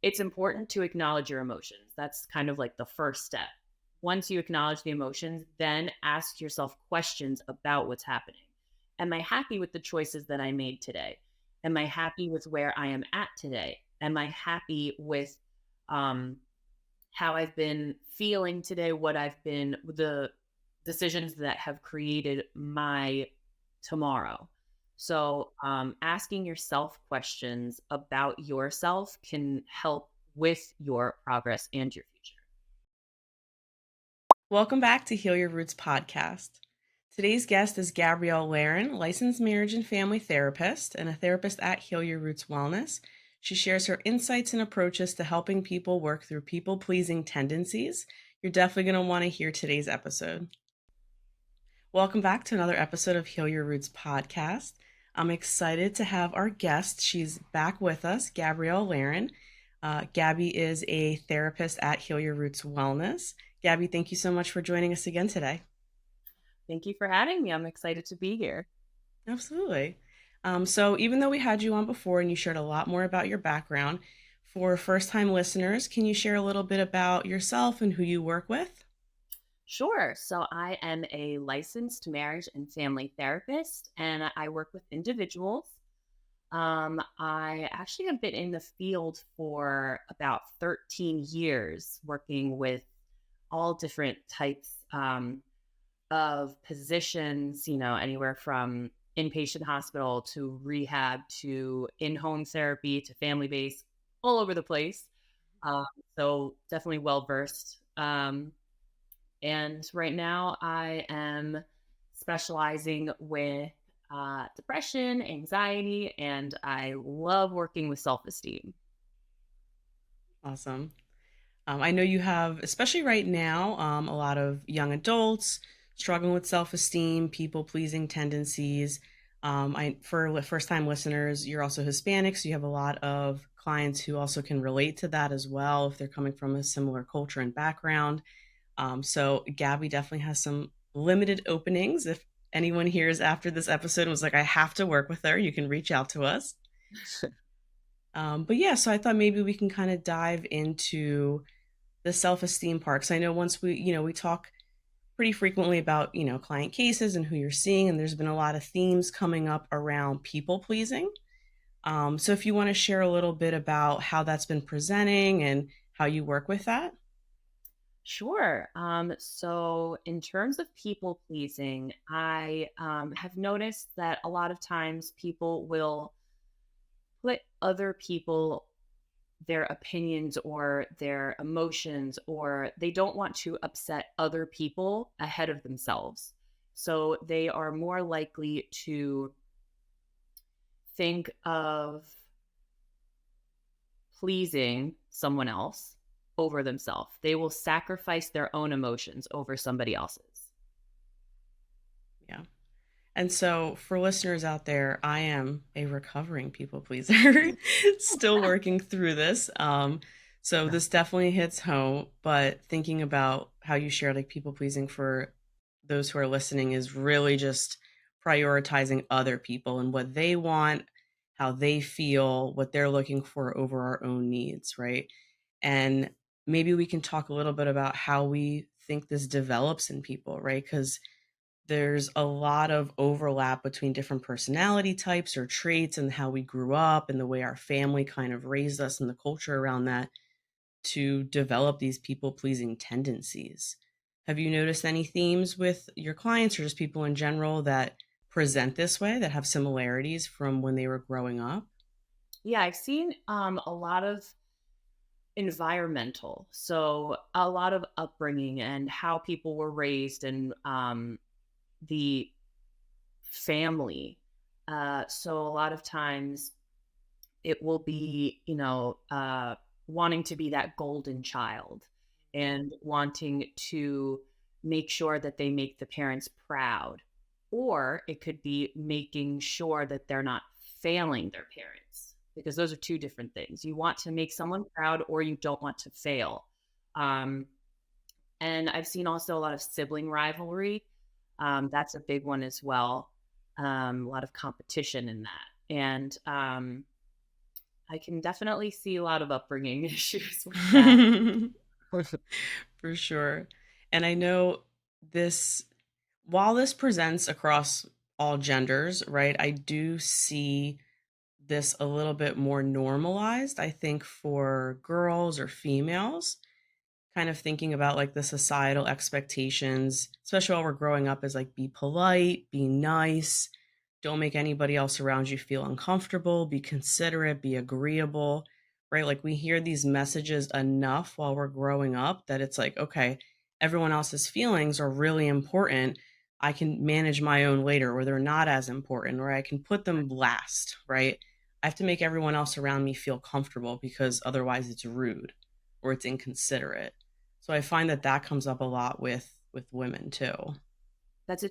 it's important to acknowledge your emotions. That's kind of like the first step. Once you acknowledge the emotions, then ask yourself questions about what's happening. Am I happy with the choices that I made today? Am I happy with where I am at today? Am I happy with um, how I've been feeling today? The decisions that have created my tomorrow. So, asking yourself questions about yourself can help with your progress and your future. Welcome back to Heal Your Roots podcast. Today's guest is Gabrielle Larin, licensed marriage and family therapist and a therapist at Heal Your Roots Wellness. She shares her insights and approaches to helping people work through people-pleasing tendencies. You're definitely going to want to hear today's episode. Welcome back to another episode of Heal Your Roots podcast. I'm excited to have our guest. She's back with us, Gabrielle Larin. Gabby is a therapist at Heal Your Roots Wellness. Gabby, thank you so much for joining us again today. Thank you for having me. I'm excited to be here. Absolutely. So even though we had you on before and you shared a lot more about your background, for first-time listeners, can you share a little bit about yourself and who you work with? Sure. So, I am a licensed marriage and family therapist, and I work with individuals. I actually have been in the field for about 13 years, working with all different types of positions, anywhere from inpatient hospital to rehab to in-home therapy to family-based, all over the place. Um, so definitely well versed. And right now I am specializing with depression, anxiety, and I love working with self-esteem. Awesome. I know you have, especially right now, a lot of young adults struggling with self-esteem, people-pleasing tendencies. For first-time listeners, you're also Hispanic, so you have a lot of clients who also can relate to that as well if they're coming from a similar culture and background. So Gabby definitely has some limited openings. If anyone hears after this episode and was like, I have to work with her, you can reach out to us. But yeah, so I thought maybe we can kind of dive into the self-esteem part. Because I know once we talk pretty frequently about, client cases and who you're seeing, and there's been a lot of themes coming up around people pleasing. So if you want to share a little bit about how that's been presenting and how you work with that. Sure. So in terms of people pleasing, I have noticed that a lot of times people will put other people, their opinions or their emotions, or they don't want to upset other people ahead of themselves. So they are more likely to think of pleasing someone else over themselves. They will sacrifice their own emotions over somebody else's. Yeah. And so, for listeners out there, I am a recovering people pleaser, still working through this. So this definitely hits home. But thinking about how you share like people pleasing for those who are listening is really just prioritizing other people and what they want, how they feel, what they're looking for over our own needs, right? And maybe we can talk a little bit about how we think this develops in people, right? Because there's a lot of overlap between different personality types or traits and how we grew up and the way our family kind of raised us and the culture around that to develop these people pleasing tendencies. Have you noticed any themes with your clients or just people in general that present this way that have similarities from when they were growing up? Yeah, I've seen a lot of environmental. So a lot of upbringing and how people were raised and the family. So a lot of times it will be, wanting to be that golden child and wanting to make sure that they make the parents proud. Or it could be making sure that they're not failing their parents, because those are two different things. You want to make someone proud or you don't want to fail. Um, and I've seen also a lot of sibling rivalry. That's a big one as well. A lot of competition in that. And I can definitely see a lot of upbringing issues with that. For sure. And I know this, while this presents across all genders, right? I do see this a little bit more normalized, I think, for girls or females, kind of thinking about like the societal expectations, especially while we're growing up, is like be polite, be nice, don't make anybody else around you feel uncomfortable, be considerate, be agreeable, right? Like we hear these messages enough while we're growing up that it's like, okay, everyone else's feelings are really important. I can manage my own later, or they're not as important, or I can put them last, right? I have to make everyone else around me feel comfortable because otherwise it's rude or it's inconsiderate. So I find that that comes up a lot with women too. That's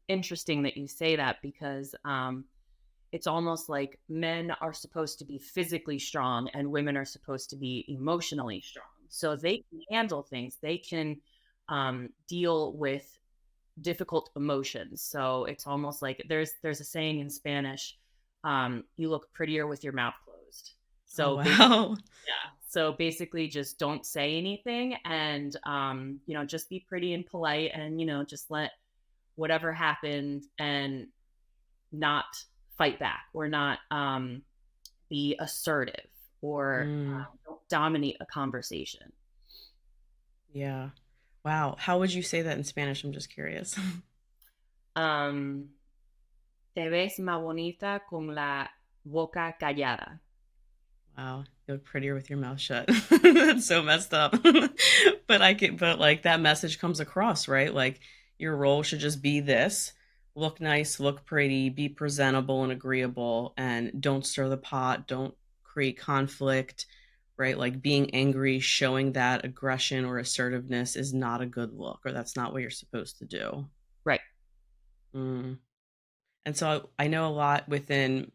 interesting that you say that because it's almost like men are supposed to be physically strong and women are supposed to be emotionally strong. So they can handle things, they can deal with difficult emotions. So it's almost like there's a saying in Spanish, you look prettier with your mouth closed. Oh So basically, wow. yeah. So basically, just don't say anything, and just be pretty and polite, and just let whatever happened and not fight back or not be assertive or Mm, don't dominate a conversation. yeah. Wow. How would you say that in Spanish? I'm just curious. Um, Te ves más bonita con la boca callada. Wow. You look prettier with your mouth shut. That's so messed up. But like that message comes across, right? Like your role should just be this: look nice, look pretty, be presentable and agreeable, and don't stir the pot, don't create conflict, right? Like being angry, showing that aggression or assertiveness is not a good look, or that's not what you're supposed to do. Right. Mm. And so I know a lot within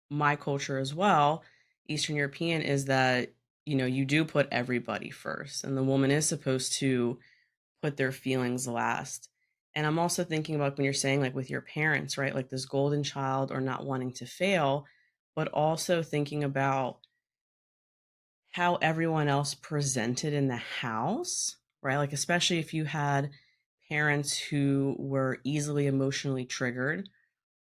my culture as well, Eastern European, is that, you do put everybody first, and the woman is supposed to put their feelings last. And I'm also thinking about when you're saying, like, with your parents, right? Like this golden child or not wanting to fail, but also thinking about how everyone else presented in the house, right? Like, especially if you had parents who were easily emotionally triggered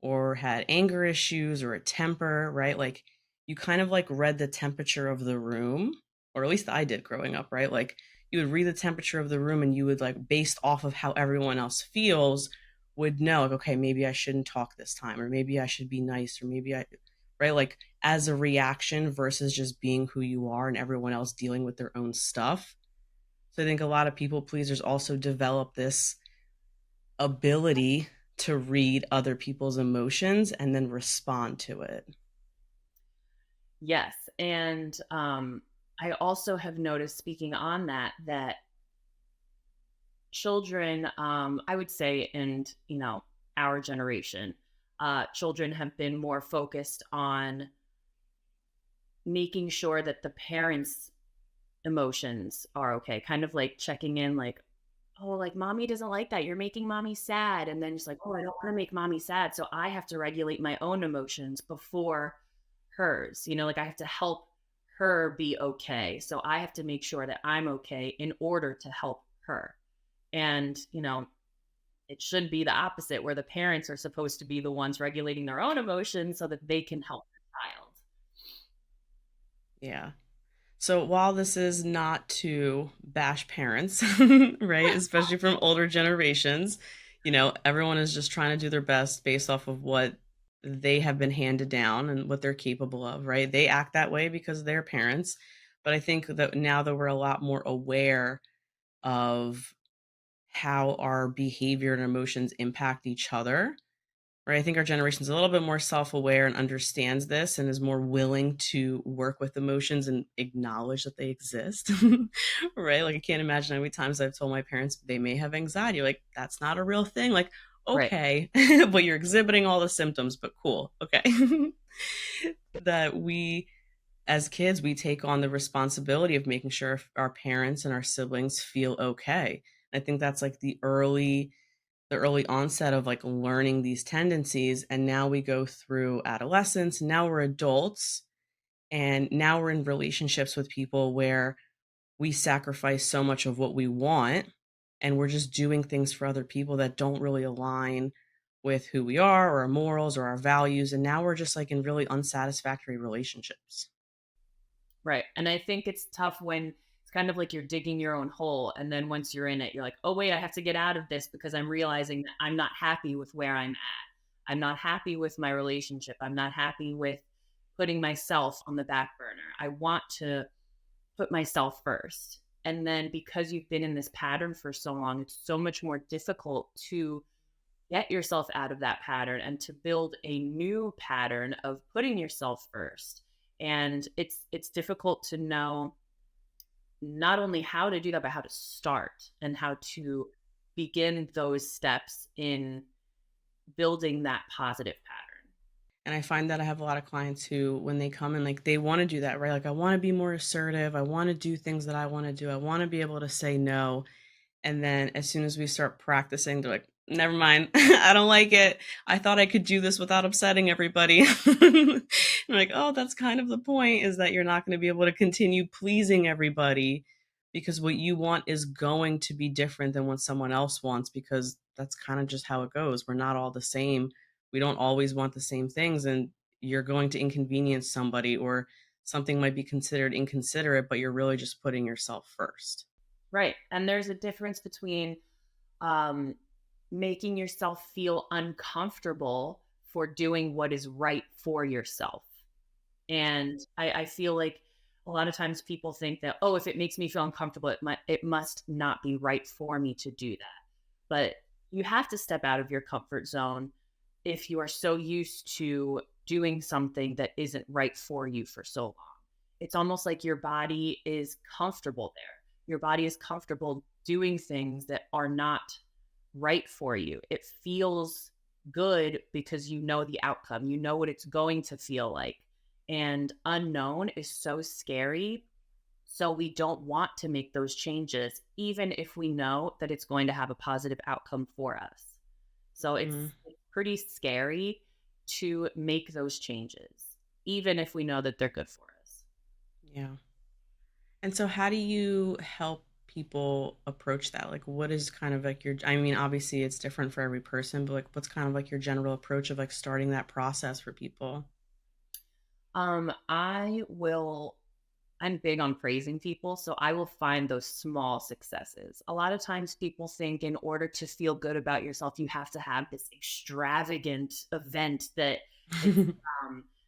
or had anger issues or a temper, right? Like you kind of like read the temperature of the room, or at least I did growing up, right? Like you would read the temperature of the room and you would like based off of how everyone else feels would know like, okay, maybe I shouldn't talk this time, or maybe I should be nice, or maybe I, right? Like as a reaction versus just being who you are and everyone else dealing with their own stuff. So I think a lot of people pleasers also develop this ability to read other people's emotions and then respond to it. Yes. And I also have noticed, speaking on that, that children, I would say, in our generation, children have been more focused on making sure that the parents' emotions are okay, kind of like checking in, like, oh, like mommy doesn't like that. You're making mommy sad. And then just like, oh, I don't want to make mommy sad. So I have to regulate my own emotions before hers. Like I have to help her be okay. So I have to make sure that I'm okay in order to help her. And, it should be the opposite where the parents are supposed to be the ones regulating their own emotions so that they can help the child. Yeah. So while this is not to bash parents, right, especially from older generations, everyone is just trying to do their best based off of what they have been handed down and what they're capable of, right? They act that way because they're parents. But I think that now that we're a lot more aware of how our behavior and emotions impact each other, right? I think our generation is a little bit more self-aware and understands this and is more willing to work with emotions and acknowledge that they exist. Right? Like I can't imagine how many times I've told my parents they may have anxiety. Like, that's not a real thing. Like, Right. okay, but you're exhibiting all the symptoms, but cool. Okay. That we as kids we take on the responsibility of making sure our parents and our siblings feel okay. I think that's like the early onset of like learning these tendencies, and now we go through adolescence, now we're adults, And now we're in relationships with people where we sacrifice so much of what we want, and we're just doing things for other people that don't really align with who we are or our morals or our values. And now we're just like in really unsatisfactory relationships. Right. And I think it's tough when it's kind of like you're digging your own hole. And then once you're in it, you're like, oh, wait, I have to get out of this because I'm realizing that I'm not happy with where I'm at. I'm not happy with my relationship. I'm not happy with putting myself on the back burner. I want to put myself first. And then because you've been in this pattern for so long, it's so much more difficult to get yourself out of that pattern and to build a new pattern of putting yourself first. And it's difficult to know not only how to do that, but how to start and how to begin those steps in building that positive pattern. And I find that I have a lot of clients who, when they come in, like they want to do that, right? Like, I want to be more assertive. I want to do things that I want to do. I want to be able to say no. And then as soon as we start practicing, they're like, never mind. I don't like it. I thought I could do this without upsetting everybody. I'm like, oh, that's kind of the point, is that you're not going to be able to continue pleasing everybody because what you want is going to be different than what someone else wants, because that's kind of just how it goes. We're not all the same. We don't always want the same things. And you're going to inconvenience somebody, or something might be considered inconsiderate, but you're really just putting yourself first. Right. And there's a difference between um, making yourself feel uncomfortable for doing what is right for yourself. And I feel like a lot of times people think that, oh, if it makes me feel uncomfortable, it must not be right for me to do that. But you have to step out of your comfort zone if you are so used to doing something that isn't right for you for so long. It's almost like your body is comfortable there. Your body is comfortable doing things that are not right for you. It feels good because you know the outcome, you know what it's going to feel like. And unknown is so scary. So we don't want to make those changes, even if we know that it's going to have a positive outcome for us. So Mm, it's pretty scary to make those changes, even if we know that they're good for us. yeah. And so how do you help people approach that? Like, what is kind of like your, I mean, obviously it's different for every person, but like, what's kind of like your general approach of like starting that process for people? I will I'm big on praising people, so I will find those small successes. A lot of times people think in order to feel good about yourself, you have to have this extravagant event that it's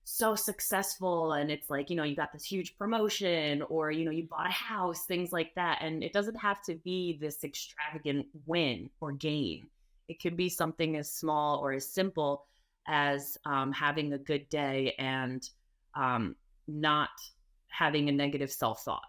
so successful and it's like, you got this huge promotion or, you bought a house, things like that. And it doesn't have to be this extravagant win or gain. It could be something as small or as simple as having a good day and not having a negative self thought.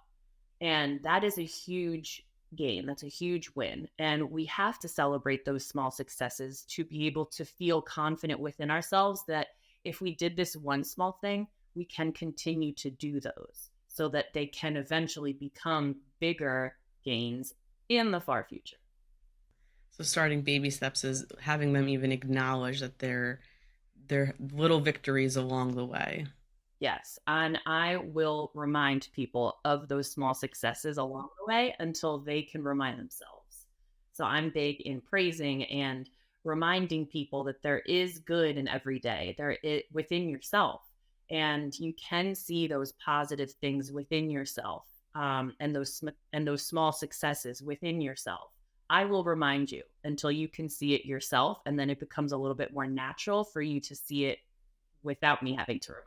And that is a huge gain. That's a huge win. And we have to celebrate those small successes to be able to feel confident within ourselves that if we did this one small thing, we can continue to do those so that they can eventually become bigger gains in the far future. So starting baby steps is having them even acknowledge that they're little victories along the way. Yes. And I will remind people of those small successes along the way until they can remind themselves. So I'm big in praising and reminding people that there is good in every day, within yourself. And you can see those positive things within yourself, and those small successes within yourself. I will remind you until you can see it yourself. And then it becomes a little bit more natural for you to see it without me having to remind you.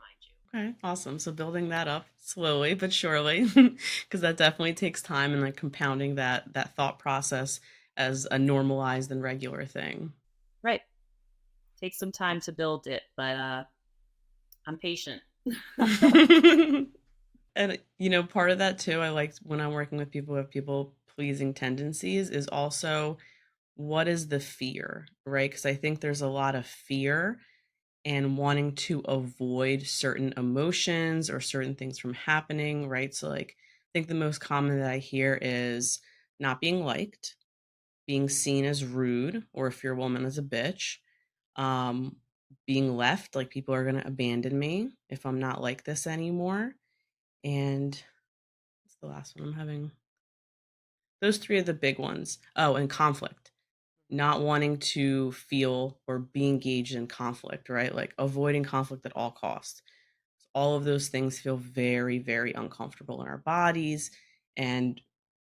Okay, awesome. So building that up slowly but surely, because that definitely takes time, and like compounding that thought process as a normalized and regular thing. Right. Take some time to build it, but I'm patient. And part of that too, I like when I'm working with people who have people pleasing tendencies, is also what is the fear, right? Because I think there's a lot of fear and wanting to avoid certain emotions or certain things from happening, right? So, like, I think the most common that I hear is not being liked, being seen as rude, or if you're a woman, as a bitch, um, being left, like people are going to abandon me if I'm not like this anymore. And what's the last one I'm having? Those three are the big ones. Oh, and conflict. Not wanting to feel or be engaged in conflict, right? Like avoiding conflict at all costs. All of those things feel very, very uncomfortable in our bodies. And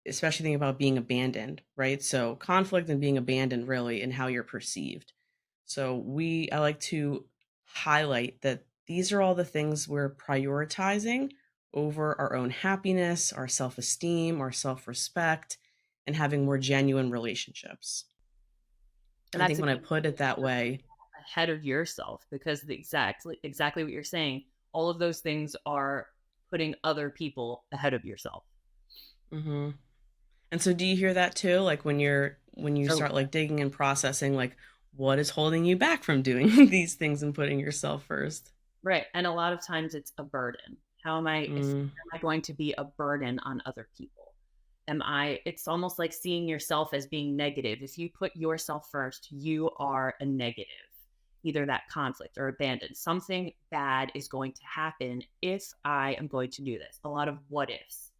especially thinking about being abandoned, right? So conflict and being abandoned really and how you're perceived. So I like to highlight that these are all the things we're prioritizing over our own happiness, our self-esteem, our self-respect, and having more genuine relationships. And I that's think when I put it that way, ahead of yourself, because exactly what you're saying, all of those things are putting other people ahead of yourself. mhm. And so do you hear that too? Like when you So start like digging and processing, like what is holding you back from doing these things and putting yourself first? right, and a lot of times it's a burden. How am I if Mm, am I going to be a burden on other people? Am I It's almost like seeing yourself as being negative. If you put yourself first, you are a negative. Either that conflict or abandon. Something bad is going to happen if I am going to do this. A lot of what ifs.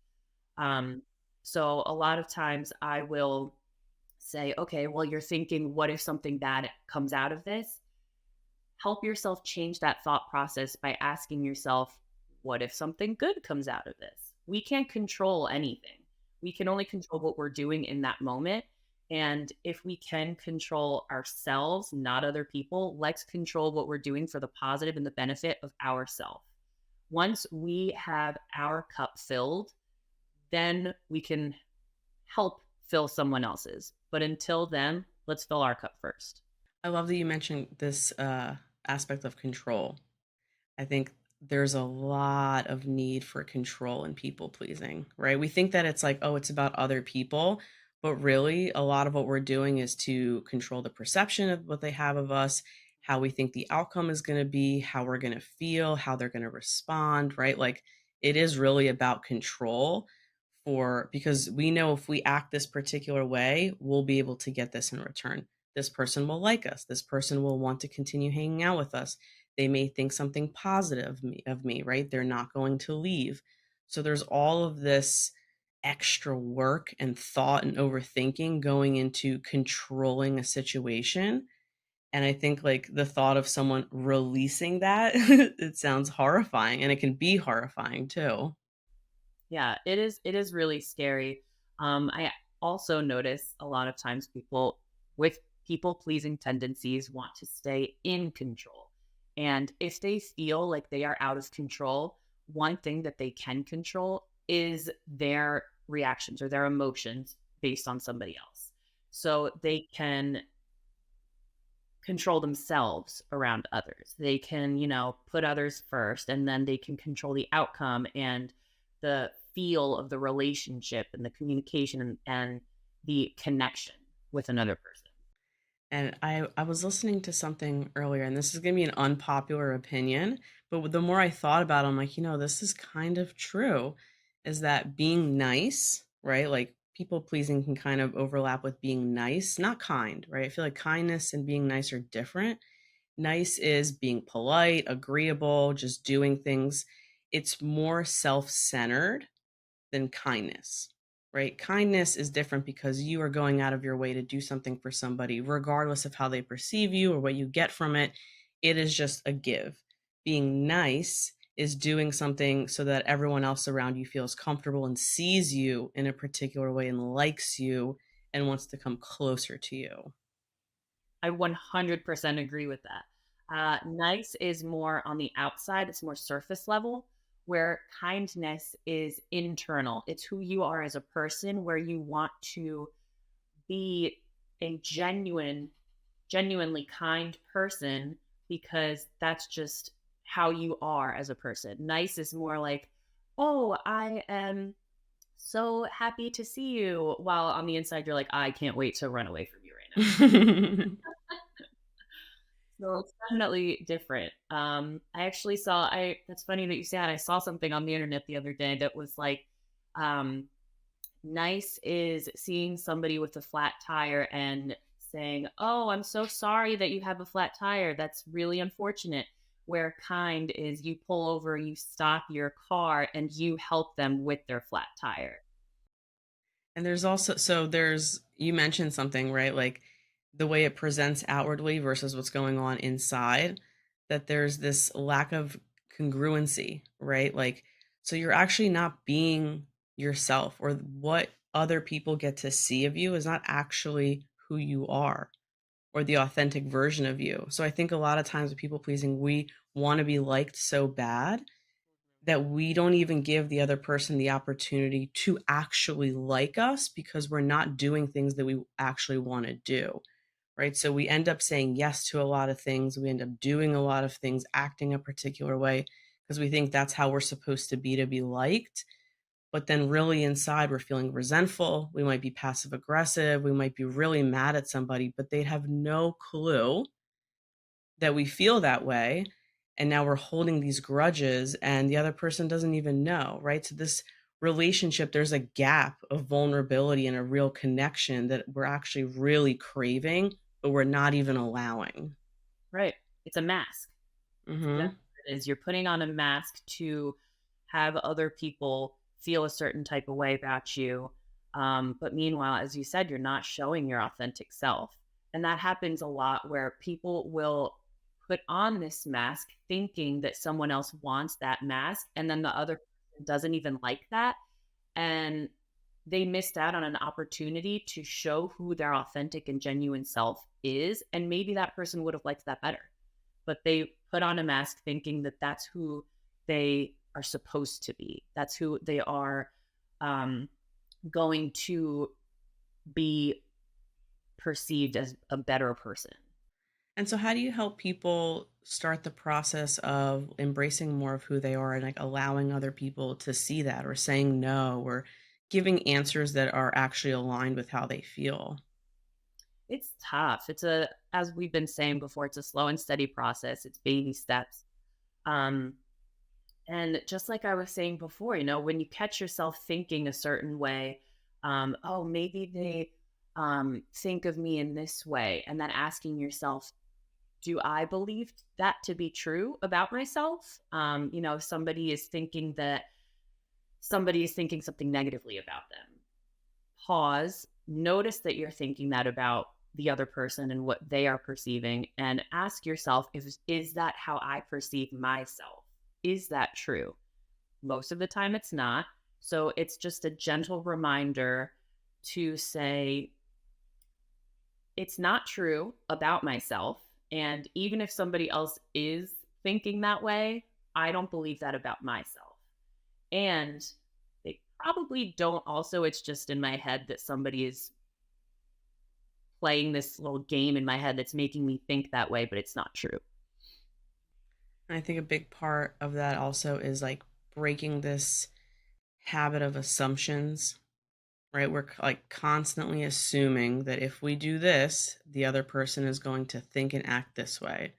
Um, so a lot of times I will say, okay, well, you're thinking, what if something bad comes out of this? Help yourself change that thought process by asking yourself, what if something good comes out of this? We can't control anything. We can only control what we're doing in that moment. And if we can control ourselves, not other people, let's control what we're doing for the positive and the benefit of ourselves. Once we have our cup filled, then we can help fill someone else's. But until then, let's fill our cup first. I love that you mentioned this aspect of control. I think there's a lot of need for control and people pleasing, right? We think that it's like, oh, it's about other people, but really a lot of what we're doing is to control the perception of what they have of us, how we think the outcome is going to be, how we're going to feel, how they're going to respond, right? Like it is really about control for because we know if we act this particular way, we'll be able to get this in return. This person will like us. This person will want to continue hanging out with us. They may think something positive of me, right? They're not going to leave. So there's all of this extra work and thought and overthinking going into controlling a situation. And I think like the thought of someone releasing that, it sounds horrifying and it can be horrifying too. Yeah, it is really scary. I also notice a lot of times people with people pleasing tendencies want to stay in control. And if they feel like they are out of control, one thing that they can control is their reactions or their emotions based on somebody else. So they can control themselves around others. They can, put others first, and then they can control the outcome and the feel of the relationship and the communication and the connection with another person. And I was listening to something earlier, and this is gonna be an unpopular opinion, but the more I thought about it, I'm like, this is kind of true, is that being nice, right? Like people pleasing can kind of overlap with being nice, not kind, right? I feel like kindness and being nice are different. Nice is being polite, agreeable, just doing things. It's more self-centered than kindness, right? Kindness is different because you are going out of your way to do something for somebody, regardless of how they perceive you or what you get from it. It is just a give. Being nice is doing something so that everyone else around you feels comfortable and sees you in a particular way and likes you and wants to come closer to you. I 100% agree with that. Nice is more on the outside, it's more surface level, where kindness is internal. It's who you are as a person, where you want to be a genuinely kind person because that's just how you are as a person. Nice is more like, oh, I am so happy to see you. While on the inside, you're like, I can't wait to run away from you right now. So it's definitely different. I actually that's funny that you said, I saw something on the internet the other day that was like, um, nice is seeing somebody with a flat tire and saying, "Oh, I'm so sorry that you have a flat tire. That's really unfortunate." Where kind is you pull over, you stop your car, and you help them with their flat tire. And there's also, so there's, you mentioned something, right? Like the way it presents outwardly versus what's going on inside, that there's this lack of congruency, right? Like, so you're actually not being yourself, or what other people get to see of you is not actually who you are or the authentic version of you. So I think a lot of times with people pleasing, we want to be liked so bad that we don't even give the other person the opportunity to actually like us because we're not doing things that we actually want to do. Right. So we end up saying yes to a lot of things. We end up doing a lot of things, acting a particular way because we think that's how we're supposed to be liked. But then, really, inside, we're feeling resentful. We might be passive aggressive. We might be really mad at somebody, but they'd have no clue that we feel that way. And now we're holding these grudges and the other person doesn't even know, right? So this relationship, there's a gap of vulnerability and a real connection that we're actually really craving, but we're not even allowing. Right. It's a mask. That's Mhm. exactly what it is. You're putting on a mask to have other people feel a certain type of way about you. But meanwhile, as you said, you're not showing your authentic self. And that happens a lot where people will put on this mask thinking that someone else wants that mask. And then the other person doesn't even like that. And they missed out on an opportunity to show who their authentic and genuine self is. And maybe that person would have liked that better, but they put on a mask thinking that that's who they are supposed to be. That's who they are um, going to be perceived as a better person. And so how do you help people start the process of embracing more of who they are and like allowing other people to see that, or saying no, or giving answers that are actually aligned with how they feel? It's tough. As we've been saying before, it's a slow and steady process. It's baby steps. Um, And just like I was saying before, when you catch yourself thinking a certain way, oh, maybe they think of me in this way, and then asking yourself, do I believe that to be true about myself? If somebody is thinking something negatively about them, pause, notice that you're thinking that about the other person and what they are perceiving, and ask yourself, is that how I perceive myself? Is that true? Most of the time, it's not. So it's just a gentle reminder to say, it's not true about myself. And even if somebody else is thinking that way, I don't believe that about myself. And they probably don't also. It's just in my head that somebody is playing this little game in my head that's making me think that way, but it's not true. And I think a big part of that also is like breaking this habit of assumptions, right? We're like constantly assuming that if we do this, the other person is going to think and act this way.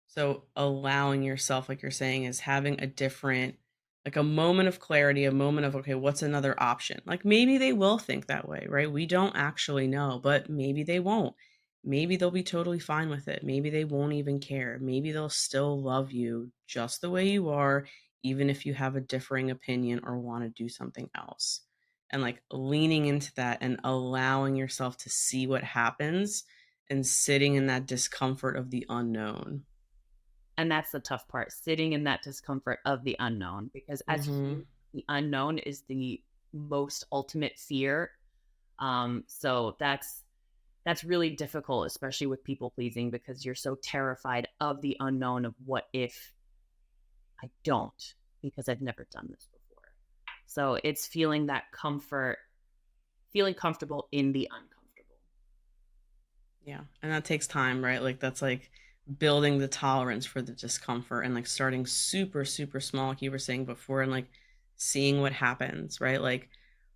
So allowing yourself, like you're saying, is having a different, like a moment of clarity, a moment of, okay, what's another option? Like maybe they will think that way, right? We don't actually know, but maybe they won't. Maybe they'll be totally fine with it. Maybe they won't even care. Maybe they'll still love you just the way you are, even if you have a differing opinion or want to do something else. And like leaning into that and allowing yourself to see what happens and sitting in that discomfort of the unknown. And that's the tough part, sitting in that discomfort of the unknown, because as Mhm. humans, the unknown is the most ultimate fear. So that's really difficult, especially with people pleasing, because you're so terrified of the unknown of what if I don't, because I've never done this before. So it's feeling that comfort, feeling comfortable in the uncomfortable. Yeah, and that takes time, right? Like that's like building the tolerance for the discomfort and like starting super, super small, like you were saying before, and like seeing what happens, right? Like,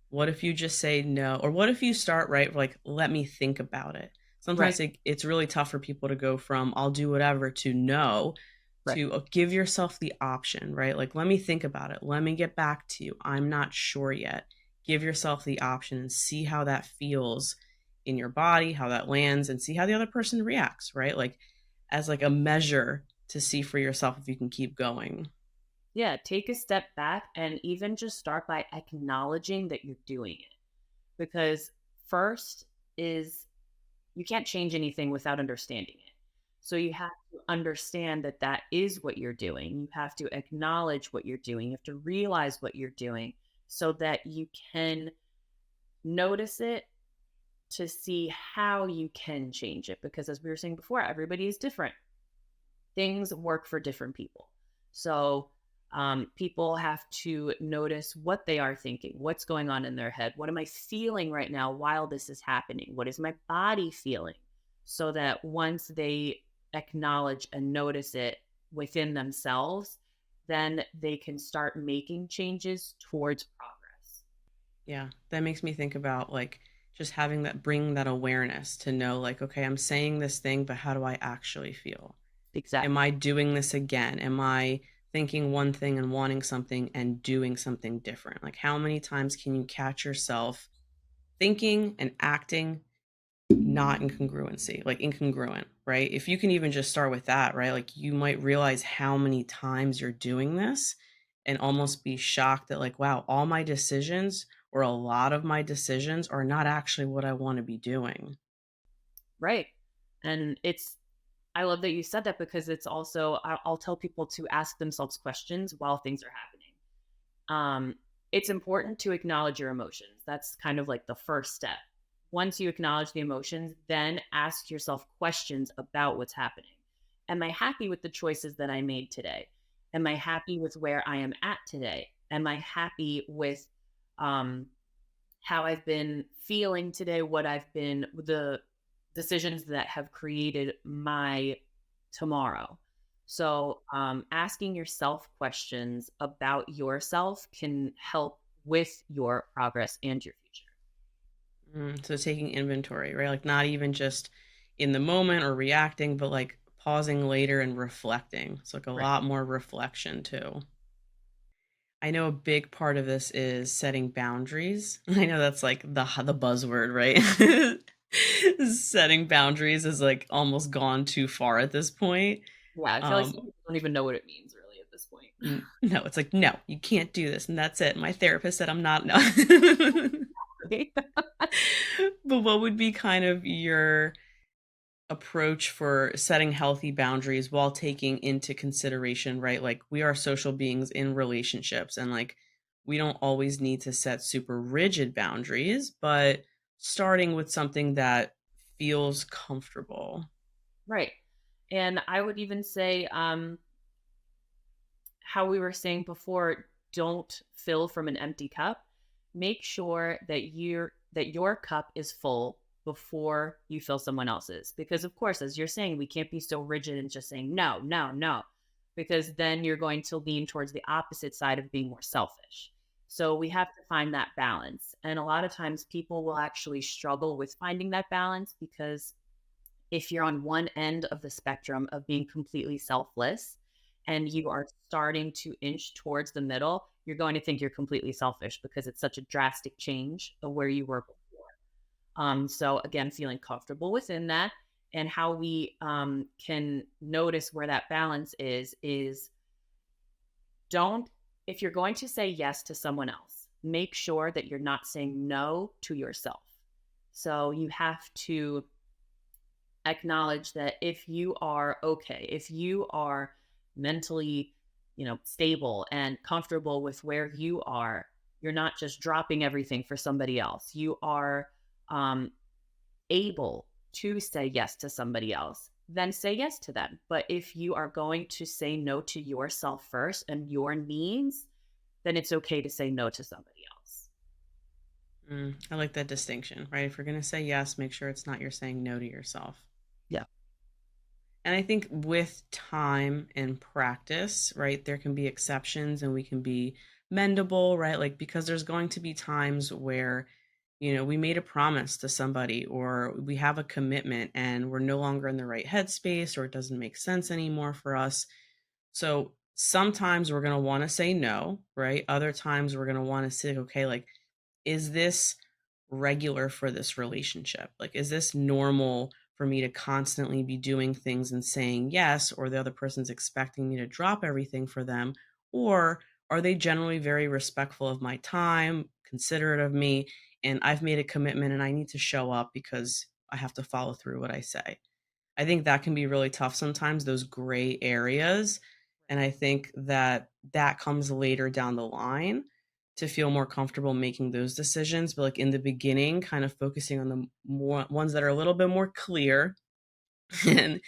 what if you just say no? Or what if you start, right? Like, let me think about it. Right. Sometimes it's really tough for people to go from I'll do whatever to no, Right. to give yourself the option, right? Like, let me think about it. Let me get back to you. I'm not sure yet. Give yourself the option and see how that feels in your body, how that lands, and see how the other person reacts, right? Like as like a measure to see for yourself if you can keep going. Yeah, take a step back and even just start by acknowledging that you're doing it. Because first is you can't change anything without understanding it. So you have to understand that that is what you're doing. You have to acknowledge what you're doing. You have to realize what you're doing so that you can notice it to see how you can change it. Because as we were saying before, everybody is different. Things work for different people. So people have to notice what they are thinking, what's going on in their head. What am I feeling right now while this is happening? What is my body feeling? So that once they acknowledge and notice it within themselves, then they can start making changes towards progress. Yeah, that makes me think about like just having that, bring that awareness to know like, okay, I'm saying this thing, but how do I actually feel? Am Exactly. I doing this again? Am I thinking one thing and wanting something and doing something different? Like, how many times can you catch yourself thinking and acting not in congruency, like incongruent, right? If you can even just start with that, right? Like, you might realize how many times you're doing this and almost be shocked that, like, wow, all my decisions or a lot of my decisions are not actually what I want to be doing. Right. And I love that you said that because it's also, I'll tell people to ask themselves questions while things are happening. It's important to acknowledge your emotions. That's kind of like the first step. Once you acknowledge the emotions, then ask yourself questions about what's happening. Am I happy with the choices that I made today? Am I happy with where I am at today? Am I happy with um, how I've been feeling today? What I've been, the decisions that have created my tomorrow. So, asking yourself questions about yourself can help with your progress and your future. So taking inventory, right? Like, not even just in the moment or reacting, but like pausing later and reflecting. It's like a Right. lot more reflection too. I know a big part of this is setting boundaries. I know that's like the buzzword, right? Setting boundaries is like almost gone too far at this point. Yeah, I feel like some Um, people don't even know what it means really at this point. no, it's like, no, you can't do this, and that's it. My therapist said I'm not. No. Right? But what would be kind of your approach for setting healthy boundaries while taking into consideration, right? Like, we are social beings in relationships, and like, we don't always need to set super rigid boundaries, but starting with something that feels comfortable. Right. And I would even say, how we were saying before, don't fill from an empty cup. Make sure that your cup is full before you fill someone else's. Because of course, as you're saying, we can't be so rigid and just saying no, no, no, because then you're going to lean towards the opposite side of being more selfish. So we have to find that balance. And a lot of times people will actually struggle with finding that balance because if you're on one end of the spectrum of being completely selfless and you are starting to inch towards the middle, you're going to think you're completely selfish because it's such a drastic change of where you were before. So again, feeling comfortable within that and how we can notice where that balance is don't, if you're going to say yes to someone else, make sure that you're not saying no to yourself. So you have to acknowledge that if you are okay, if you are mentally, stable and comfortable with where you are, you're not just dropping everything for somebody else. You are um, able to say yes to somebody else, then say yes to them. But if you are going to say no to yourself first and your needs, then it's okay to say no to somebody else. I like that distinction, right? If you're going to say yes, make sure it's not you're saying no to yourself. Yeah. And I think with time and practice, right, there can be exceptions and we can be mendable, right? Like, because there's going to be times where, we made a promise to somebody or we have a commitment and we're no longer in the right headspace or it doesn't make sense anymore for us. So sometimes we're going to want to say no, right? Other times we're going to want to say, okay, like, is this regular for this relationship? Like, is this normal for me to constantly be doing things and saying yes, or the other person's expecting me to drop everything for them? Or are they generally very respectful of my time, considerate of me, and I've made a commitment and I need to show up because I have to follow through what I say? I think that can be really tough sometimes, those gray areas. And I think that that comes later down the line to feel more comfortable making those decisions. But like in the beginning, kind of focusing on the more ones that are a little bit more clear and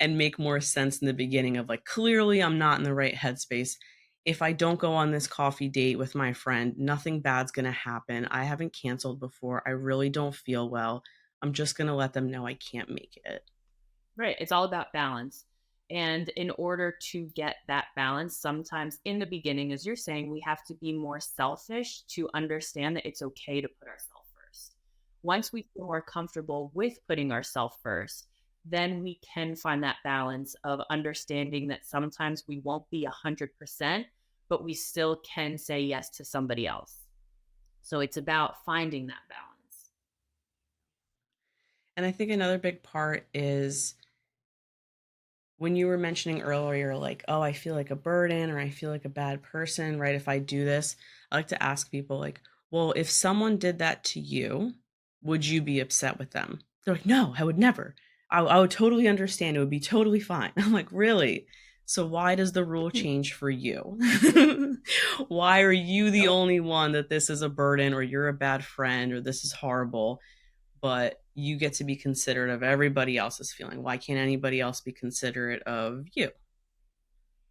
make more sense in the beginning of like, clearly I'm not in the right headspace. If I don't go on this coffee date with my friend, nothing bad's going to happen. I haven't canceled before. I really don't feel well. I'm just going to let them know I can't make it. Right. It's all about balance. And in order to get that balance, sometimes in the beginning, as you're saying, we have to be more selfish to understand that it's okay to put ourselves first. Once we feel more comfortable with putting ourselves first, then we can find that balance of understanding that sometimes we won't be 100%, but we still can say yes to somebody else. So it's about finding that balance. And I think another big part is when you were mentioning earlier, like, oh, I feel like a burden or I feel like a bad person, right? If I do this, I like to ask people, like, well, if someone did that to you, would you be upset with them? They're like, no, I would never. I would totally understand. It would be totally fine. I'm like, really? So why does the rule change for you? Why are you the Nope. only one that this is a burden or you're a bad friend or this is horrible? But you get to be considerate of everybody else's feeling. Why can't anybody else be considerate of you?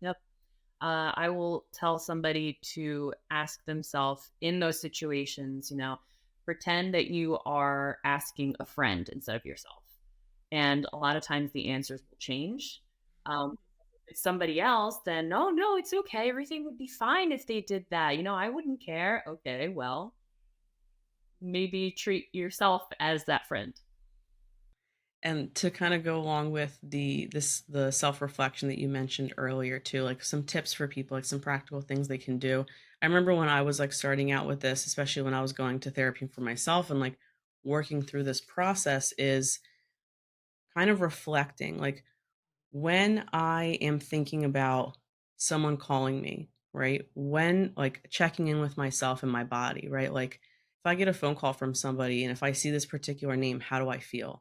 Yep. I will tell somebody to ask themselves in those situations, pretend that you are asking a friend instead of yourself. And a lot of times the answers will change. If it's somebody else, then no, no, it's okay. Everything would be fine if they did that. I wouldn't care. Okay, well, maybe treat yourself as that friend. And to kind of go along with the self-reflection that you mentioned earlier too, like some tips for people, like some practical things they can do. I remember when I was like starting out with this, especially when I was going to therapy for myself and like working through this process is kind of reflecting like when I am thinking about someone calling me, right? When like checking in with myself and my body, right? Like if I get a phone call from somebody and if I see this particular name, how do I feel?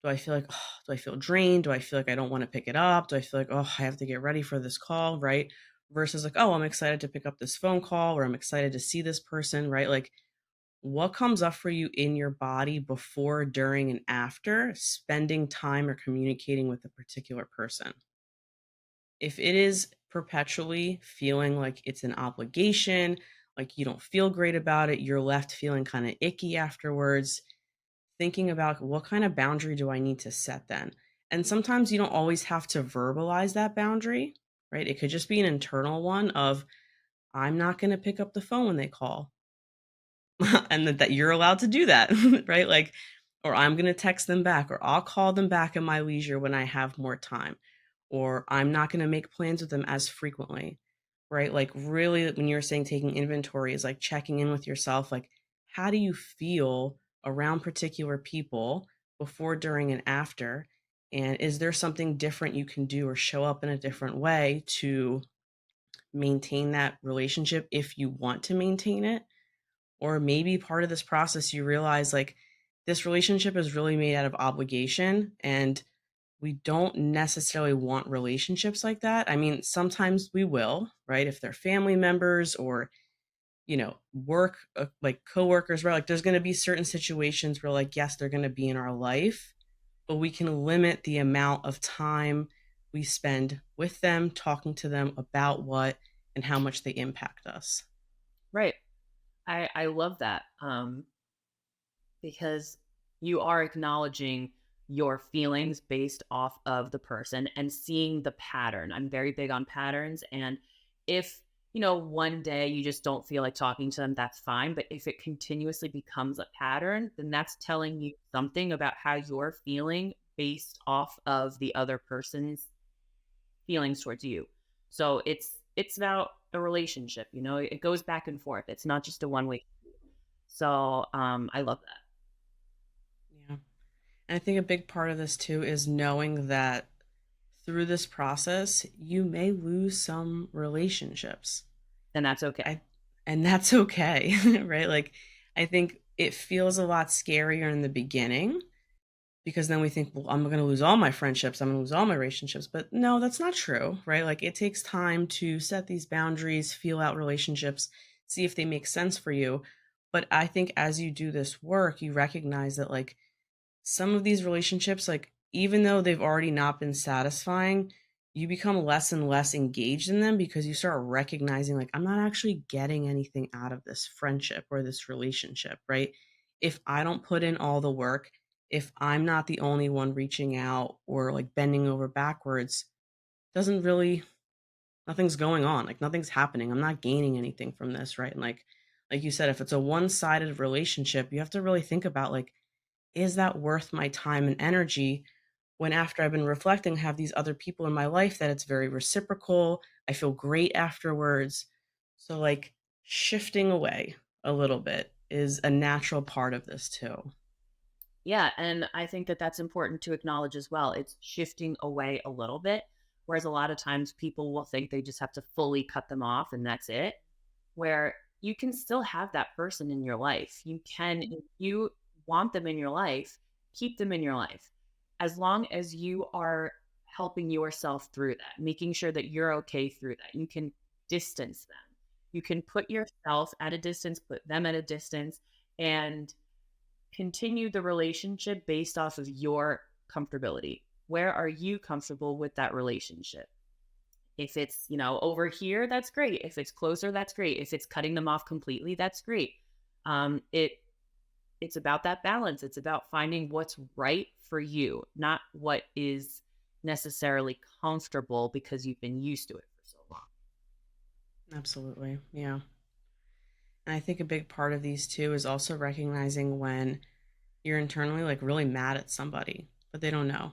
Do I feel like, oh, do I feel drained? Do I feel like I don't want to pick it up? Do I feel like, oh, I have to get ready for this call, right? Versus like, oh, I'm excited to pick up this phone call or I'm excited to see this person, right? Like what comes up for you in your body before, during, and after spending time or communicating with a particular person? If it is perpetually feeling like it's an obligation, like you don't feel great about it, you're left feeling kind of icky afterwards, thinking about what kind of boundary do I need to set then? And sometimes you don't always have to verbalize that boundary, right? It could just be an internal one of, I'm not going to pick up the phone when they call. And that you're allowed to do that, right? Like, or I'm going to text them back, or I'll call them back at my leisure when I have more time, or I'm not going to make plans with them as frequently, right? Like, really, when you're saying taking inventory is like checking in with yourself, like, how do you feel around particular people before, during, and after? And is there something different you can do or show up in a different way to maintain that relationship if you want to maintain it? Or maybe part of this process you realize like this relationship is really made out of obligation and we don't necessarily want relationships like that. I mean, sometimes we will, right? If they're family members or, work like coworkers, right? Like there's going to be certain situations where like yes, they're going to be in our life, but we can limit the amount of time we spend with them, talking to them about what and how much they impact us. Right. I love that. Because you are acknowledging your feelings based off of the person and seeing the pattern. I'm very big on patterns. And if, one day you just don't feel like talking to them, that's fine. But if it continuously becomes a pattern, then that's telling you something about how you're feeling based off of the other person's feelings towards you. So it's about a relationship, it goes back and forth. It's not just a one way. So I love that. Yeah. And I think a big part of this too is knowing that through this process, you may lose some relationships. And that's okay. I and that's okay, right? Like I think it feels a lot scarier in the beginning because then we think, well, I'm going to lose all my friendships, I'm going to lose all my relationships, but no, that's not true, right? Like it takes time to set these boundaries, feel out relationships, see if they make sense for you. But I think as you do this work, you recognize that like some of these relationships, like, even though they've already not been satisfying, you become less and less engaged in them because you start recognizing, like, I'm not actually getting anything out of this friendship or this relationship, right? If I don't put in all the work, if I'm not the only one reaching out or like bending over backwards, doesn't really, nothing's going on. Like, nothing's happening. I'm not gaining anything from this, right? And like you said, if it's a one sided relationship, you have to really think about, like, is that worth my time and energy when after I've been reflecting, I have these other people in my life that it's very reciprocal. I feel great afterwards. So like shifting away a little bit is a natural part of this too. Yeah, and I think that that's important to acknowledge as well. It's shifting away a little bit, whereas a lot of times people will think they just have to fully cut them off and that's it. Where you can still have that person in your life. You can, if you want them in your life, keep them in your life. As long as you are helping yourself through that, making sure that you're okay through that, you can distance them. You can put yourself at a distance, put them at a distance, and continue the relationship based off of your comfortability. Where are you comfortable with that relationship? If it's, over here, that's great. If it's closer, that's great. If it's cutting them off completely, that's great. It's about that balance. It's about finding what's right for you, not what is necessarily comfortable because you've been used to it for so long. Absolutely. Yeah. And I think a big part of these too is also recognizing when you're internally like really mad at somebody, but they don't know.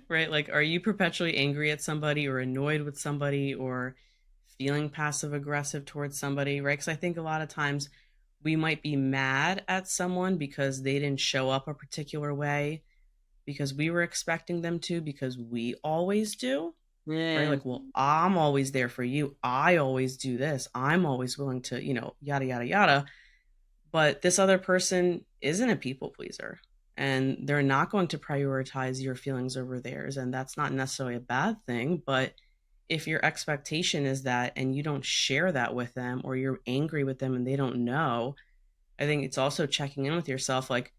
Right? Like, are you perpetually angry at somebody or annoyed with somebody or feeling passive aggressive towards somebody, right? Because I think a lot of times we might be mad at someone because they didn't show up a particular way because we were expecting them to, because we always do, right? Yeah, Like, well, I'm always there for you. I always do this. I'm always willing to, yada, yada, yada. But this other person isn't a people pleaser and they're not going to prioritize your feelings over theirs. And that's not necessarily a bad thing. But if your expectation is that and you don't share that with them or you're angry with them and they don't know, I think it's also checking in with yourself like,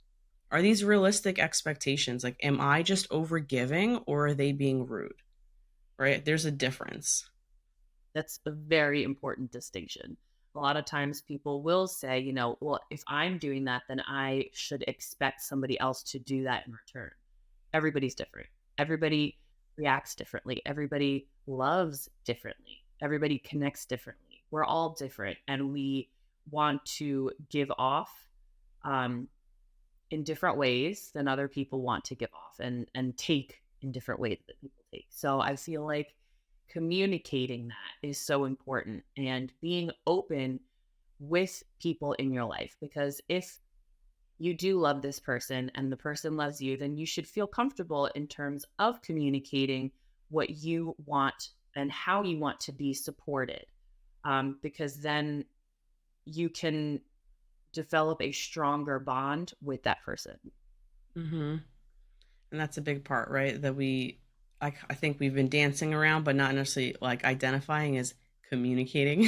are these realistic expectations? Like, am I just over giving or are they being rude? Right? There's a difference. that's a very important distinction. A lot of times people will say, well, if I'm doing that, then I should expect somebody else to do that in return. Everybody's different. Everybody reacts differently. Everybody loves differently. Everybody connects differently. We're all different and we want to give off um, in different ways than other people want to give off and take in different ways that people take. So I feel like communicating that is so important and being open with people in your life, because if you do love this person and the person loves you, then you should feel comfortable in terms of communicating what you want and how you want to be supported. Because then you can develop a stronger bond with that person. Hmm. And that's a big part, right? That I think we've been dancing around, but not necessarily like identifying as communicating.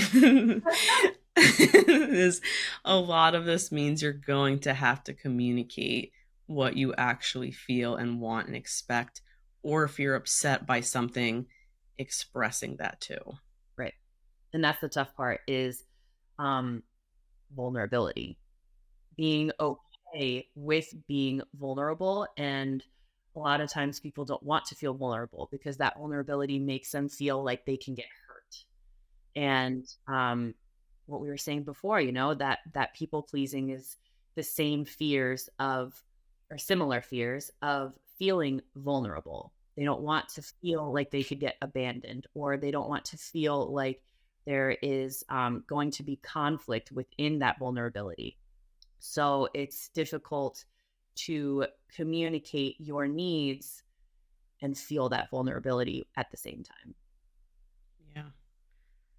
is A lot of this means you're going to have to communicate what you actually feel and want and expect, or if you're upset by something, expressing that too. Right. And that's the tough part is um, vulnerability, being okay with being vulnerable. And a lot of times people don't want to feel vulnerable because that vulnerability makes them feel like they can get hurt. And what we were saying before, that people pleasing is the same fears of, or similar fears of feeling vulnerable. They don't want to feel like they could get abandoned, or they don't want to feel like there is going to be conflict within that vulnerability. So it's difficult to communicate your needs and feel that vulnerability at the same time. Yeah.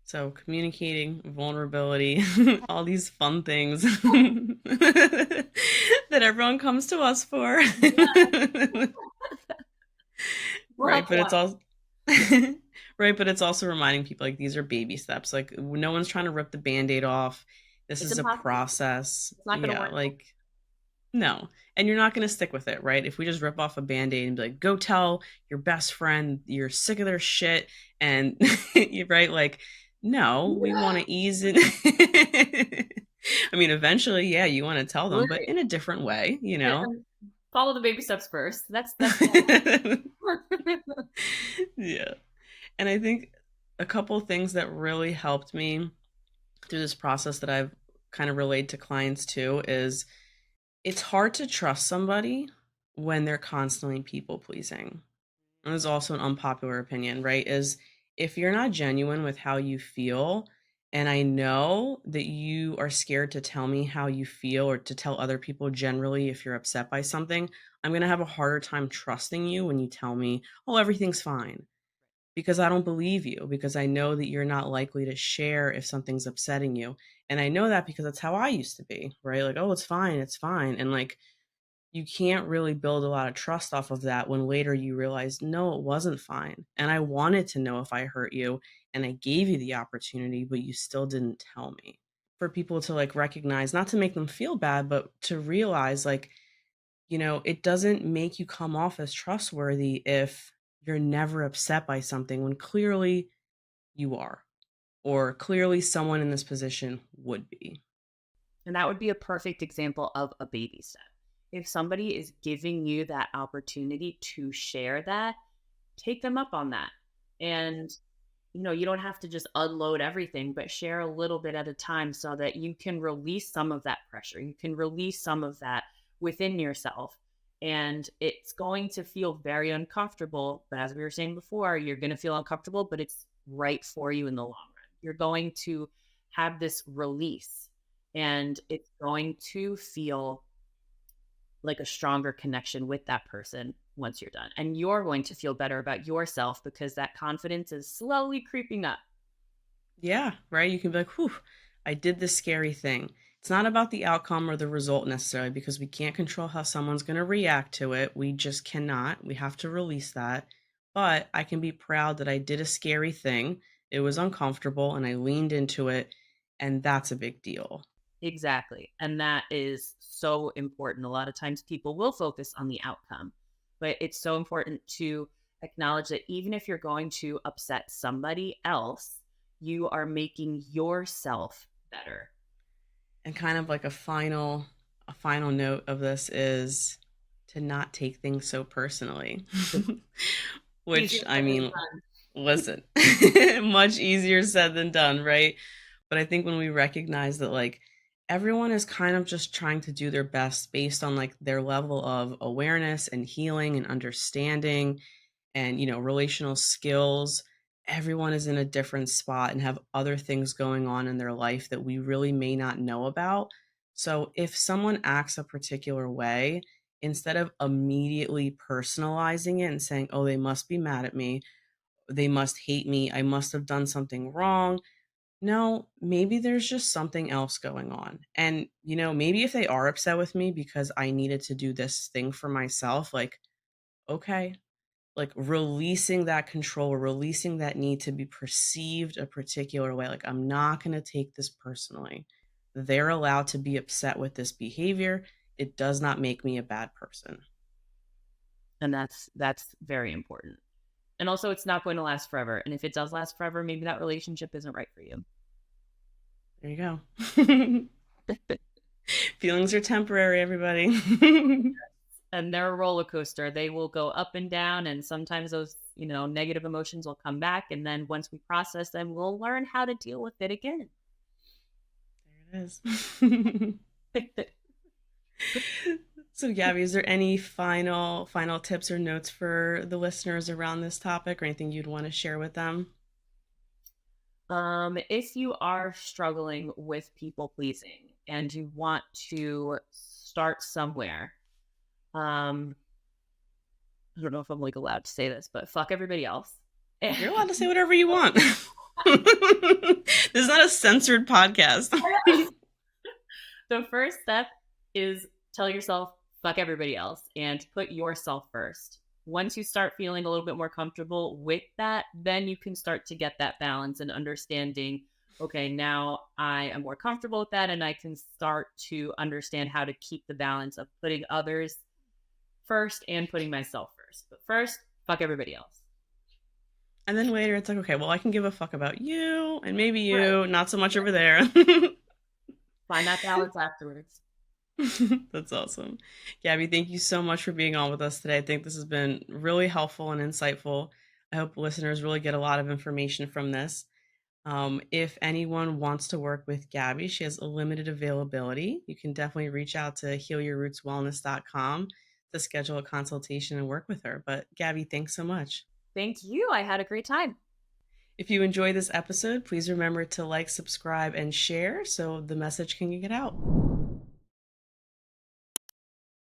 So communicating, vulnerability, all these fun things that everyone comes to us for. We'll help Right, but you it's out. all right, but it's also reminding people like these are baby steps. Like no one's trying to rip the band-aid off. This It's is a impossible. process. It's not going to Yeah, work. like no. And you're not going to stick with it, right? If we just rip off a band-aid and be like, go tell your best friend you're sick of their shit and you're right, like, no, we want to ease it. I mean, eventually, yeah, you want to tell them, but Right. in a different way, you know? Follow the baby steps first. That's Yeah. And I think a couple things that really helped me through this process that I've kind of relayed to clients too is it's hard to trust somebody when they're constantly people pleasing. And there's also an unpopular opinion, right? Is if you're not genuine with how you feel, and I know that you are scared to tell me how you feel or to tell other people generally if you're upset by something, I'm going to have a harder time trusting you when you tell me, oh, everything's fine because I don't believe you, because I know that you're not likely to share if something's upsetting you. And I know that because that's how I used to be, right? Like, oh, it's fine, it's fine. And like, you can't really build a lot of trust off of that when later you realize, no, it wasn't fine. And I wanted to know if I hurt you and I gave you the opportunity, but you still didn't tell me. For people to like recognize, not to make them feel bad, but to realize, like, it doesn't make you come off as trustworthy if you're never upset by something when clearly you are, or clearly someone in this position would be. And that would be a perfect example of a baby step. If somebody is giving you that opportunity to share that, take them up on that. And you don't have to just unload everything, but share a little bit at a time so that you can release some of that pressure. You can release some of that within yourself. And it's going to feel very uncomfortable. But as we were saying before, you're going to feel uncomfortable, but it's right for you in the long run. You're going to have this release and it's going to feel like a stronger connection with that person once you're done. And you're going to feel better about yourself because that confidence is slowly creeping up. Yeah, right. You can be like, whew, I did this scary thing. It's not about the outcome or the result necessarily because we can't control how someone's going to react to it. We just cannot. We have to release that. But I can be proud that I did a scary thing. It was uncomfortable and I leaned into it. And that's a big deal. Exactly. And that is so important. A lot of times people will focus on the outcome, but it's so important to acknowledge that even if you're going to upset somebody else, you are making yourself better. And kind of like a final note of this is to not take things so personally. Easier Which I said than mean, done. listen, much easier said than done, right? But I think when we recognize that like everyone is kind of just trying to do their best based on like their level of awareness and healing and understanding and relational skills, everyone is in a different spot and have other things going on in their life that we really may not know about. So if someone acts a particular way, instead of immediately personalizing it and saying, oh, they must be mad at me, they must hate me, I must have done something wrong. No, maybe there's just something else going on. And, maybe if they are upset with me because I needed to do this thing for myself, like, okay, like releasing that control, releasing that need to be perceived a particular way. Like, I'm not going to take this personally. They're allowed to be upset with this behavior. It does not make me a bad person. And that's very important. And also it's not going to last forever. And if it does last forever, maybe that relationship isn't right for you. There you go. Feelings are temporary, everybody. And they're a roller coaster. They will go up and down, and sometimes those negative emotions will come back. And then once we process them, we'll learn how to deal with it again. There it is. So, Gabby, is there any final tips or notes for the listeners around this topic, or anything you'd want to share with them? If you are struggling with people pleasing and you want to start somewhere, um, I don't know if I'm like allowed to say this, but fuck everybody else. You're allowed to say whatever you want. This is not a censored podcast. The first step is tell yourself fuck everybody else and put yourself first. Once you start feeling a little bit more comfortable with that, then you can start to get that balance and understanding, okay, now I am more comfortable with that and I can start to understand how to keep the balance of putting others first and putting myself first. But first, fuck everybody else. And then later it's like, okay, well, I can give a fuck about you and maybe Right. you, not so much over there. Find that balance afterwards. That's awesome. Gabby, thank you so much for being on with us today. I think this has been really helpful and insightful. I hope listeners really get a lot of information from this. If anyone wants to work with Gabby, she has a limited availability. You can definitely reach out to healyourrootswellness.com to schedule a consultation and work with her. But Gabby, thanks so much. Thank you. I had a great time. If you enjoy this episode, please remember to like, subscribe, and share so the message can get out.